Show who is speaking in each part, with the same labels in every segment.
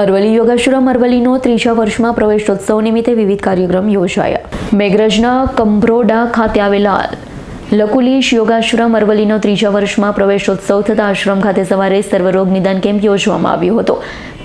Speaker 1: અરવલ્લી યોગાશ્રમ અરવલ્લીનો ત્રીજા વર્ષમાં પ્રવેશોત્સવ નિમિત્તે વિવિધ કાર્યક્રમ યોજાયા। મેઘરજના કંભરોડા ખાતે આવેલા લકુલીશ યોગાશ્રમ અરવલ્લીનો ત્રીજા વર્ષમાં પ્રવેશોત્સવ થતા આશ્રમ ખાતે સવારે સર્વરોગ નિદાન કેમ્પ યોજવામાં આવ્યો હતો।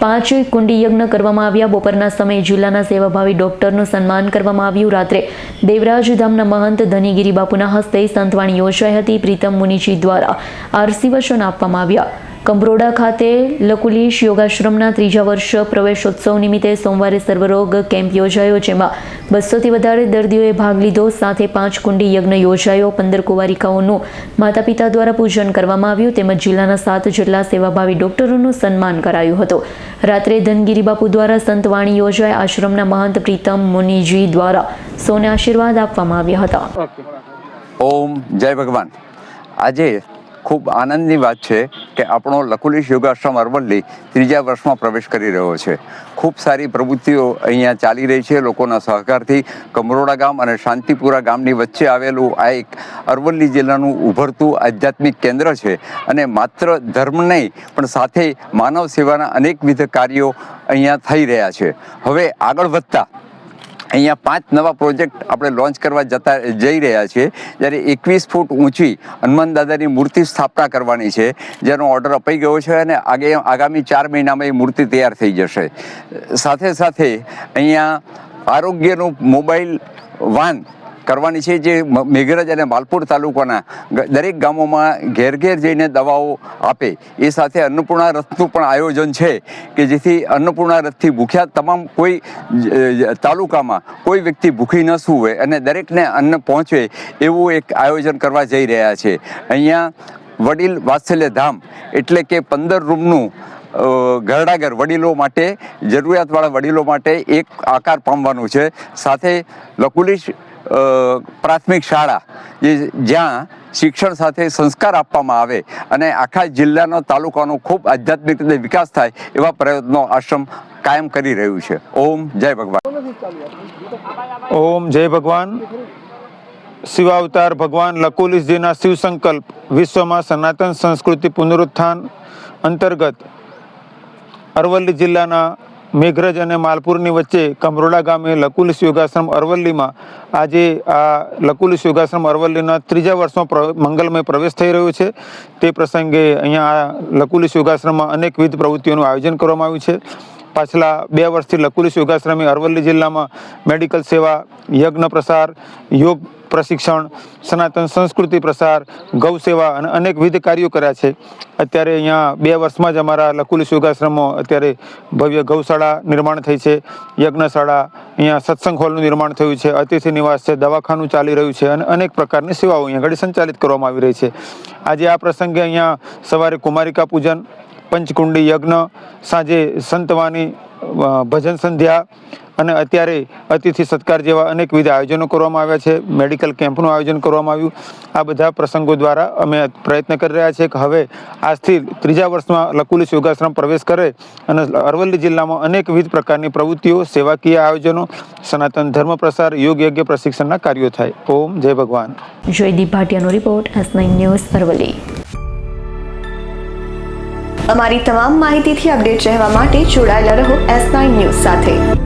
Speaker 1: 5 કુંડી યજ્ઞ કરવામાં આવ્યા। બપોરના સમયે જિલ્લાના સેવાભાવી ડોક્ટરનું સન્માન કરવામાં આવ્યું। રાત્રે દેવરાજ ધામના મહંત ધનીગીરી બાપુના હસ્તે સંતવાણી યોજાઈ હતી। પ્રીતમ મુનિજી દ્વારા આરસી વચન આપવામાં આવ્યા। કંભરોડા ખાતે લકુલીશ યોગાશ્રમના ત્રીજા વર્ષ પ્રવેશોત્સવ નિમિત્તે સોમવારે સર્વરોગ કેમ્પ યોજાયો, જેમાં 200થી વધારે દર્દીઓએ ભાગ લીધો। સાથે 5 કુંડી યજ્ઞ યોજાયો। 15 કુંવારિકાઓનું માતા પિતા દ્વારા પૂજન કરવામાં આવ્યું, તેમજ જિલ્લાના 7 જેટલા સેવાભાવી ડોક્ટરોનું સન્માન કરાયું હતું। રાત્રે ધનગીરી બાપુ દ્વારા સંતવાણી યોજાઈ। આશ્રમના મહંત પ્રીતમ મુનિજી દ્વારા સૌને આશીર્વાદ આપવામાં આવ્યા હતા।
Speaker 2: ઓમ જય ભગવાન। આજે ખૂબ આનંદની વાત છે કે આપણો લકુલીશ યોગાશ્રમ અરવલ્લી ત્રીજા વર્ષમાં પ્રવેશ કરી રહ્યો છે। ખૂબ સારી પ્રવૃત્તિઓ અહીંયા ચાલી રહી છે લોકોના સહકારથી। કંભરોડા ગામ અને શાંતિપુરા ગામની વચ્ચે આવેલું આ એક અરવલ્લી જિલ્લાનું ઉભરતું આધ્યાત્મિક કેન્દ્ર છે અને માત્ર ધર્મ નહીં પણ સાથે માનવ સેવાના અનેકવિધ કાર્યો અહીંયા થઈ રહ્યા છે। હવે આગળ વધતા અહીંયા 5 નવા પ્રોજેક્ટ આપણે લોન્ચ કરવા જઈ રહ્યા છીએ। જ્યારે 21 ફૂટ ઊંચી હનુમાન દાદાની મૂર્તિ સ્થાપના કરવાની છે, જેનો ઓર્ડર અપાઈ ગયો છે અને આગામી 4 મહિનામાં એ મૂર્તિ તૈયાર થઈ જશે। સાથે સાથે અહીંયા આરોગ્યનું મોબાઈલ વાન કરવાની છે, જે મેઘરજ અને માલપુર તાલુકાના દરેક ગામોમાં ઘેર ઘેર જઈને દવાઓ આપે। એ સાથે અન્નપૂર્ણા રથનું પણ આયોજન છે કે જેથી અન્નપૂર્ણા રથથી ભૂખ્યા તમામ કોઈ તાલુકામાં કોઈ વ્યક્તિ ભૂખી ન સૂવે અને દરેકને અન્ન પહોંચે એવું એક આયોજન કરવા જઈ રહ્યા છે। અહીંયા વડીલ વાત્સલ્ય ધામ એટલે કે 15 રૂમનું ઘરડાઘર વડીલો માટે, જરૂરિયાતવાળા વડીલો માટે એક આકાર પામવાનું છે। સાથે લકુલીશ પ્રાથમિક શાળા જ્યાં શિક્ષણ સાથે સંસ્કાર આપવામાં આવે અને આખા જિલ્લાનો તાલુકાનો ખૂબ આધ્યાત્મિક રીતે વિકાસ થાય એવા પ્રયત્નો આશ્રમ કાયમ કરી રહ્યું છે। ઓમ જય ભગવાન।
Speaker 3: ઓમ જય ભગવાન। શિવાવતાર ભગવાન લકુલીશજીના શિવ સંકલ્પ વિશ્વમાં સનાતન સંસ્કૃતિ પુનરુત્થાન અંતર્ગત અરવલ્લી જિલ્લાના મેઘરજ અને માલપુરની વચ્ચે કંભરોડા ગામે લકુલીશ યોગાશ્રમ અરવલ્લીમાં આજે આ લકુલીશ યોગાશ્રમ અરવલ્લીના ત્રીજા વર્ષમાં મંગલમય પ્રવેશ થઈ રહ્યો છે। તે પ્રસંગે અહીંયા આ લકુલીશ યોગાશ્રમમાં અનેકવિધ પ્રવૃત્તિઓનું આયોજન કરવામાં આવ્યું છે। પાછલા 2 વર્ષથી લકુલીશ યોગાશ્રમે અરવલ્લી જિલ્લામાં મેડિકલ સેવા, યજ્ઞ પ્રસાર, યોગ પ્રશિક્ષણ, સનાતન સંસ્કૃતિ પ્રસાર, ગૌ સેવા અને અનેકવિધ કાર્યો કર્યા છે। અત્યારે અહીંયા 2 વર્ષમાં જ અમારા લકુલીશ યોગાશ્રમમાં અત્યારે ભવ્ય ગૌશાળા નિર્માણ થઈ છે, યજ્ઞશાળા, અહીંયા સત્સંગ હોલનું નિર્માણ થયું છે, અતિથિ નિવાસ છે, દવાખાનું ચાલી રહ્યું છે અને અનેક પ્રકારની સેવાઓ અહીંયા આગળ સંચાલિત કરવામાં આવી રહી છે। આજે આ પ્રસંગે અહીંયા સવારે કુમારિકા પૂજન, પંચકુંડી યજ્ઞ, સાંજે સંતવાણી, ભજન સંધ્યા અને અત્યારે અતિથિ સત્કાર જેવા અનેકવિધ આયોજનો કરવામાં આવ્યા છે। મેડિકલ કેમ્પનું આયોજન કરવામાં આવ્યું। આ બધા પ્રસંગો દ્વારા અમે પ્રયત્ન કરી રહ્યા છીએ કે હવે આજથી ત્રીજા વર્ષમાં લકુલીશ યોગાશ્રમ પ્રવેશ કરે અને અરવલ્લી જિલ્લામાં અનેકવિધ પ્રકારની પ્રવૃત્તિઓ, સેવાકીય આયોજનો, સનાતન ધર્મ પ્રસાર, યોગ યજ્ઞ પ્રશિક્ષણના કાર્યો થાય। ઓમ જય ભગવાન।
Speaker 1: જયદીપ ભાટિયાનો રિપોર્ટ, S9 ન્યૂઝ અરવલ્લી।
Speaker 4: અમારી તમામ માહિતીથી અપડેટ રહેવા માટે જોડાયેલા રહો S9 ન્યૂઝ સાથે।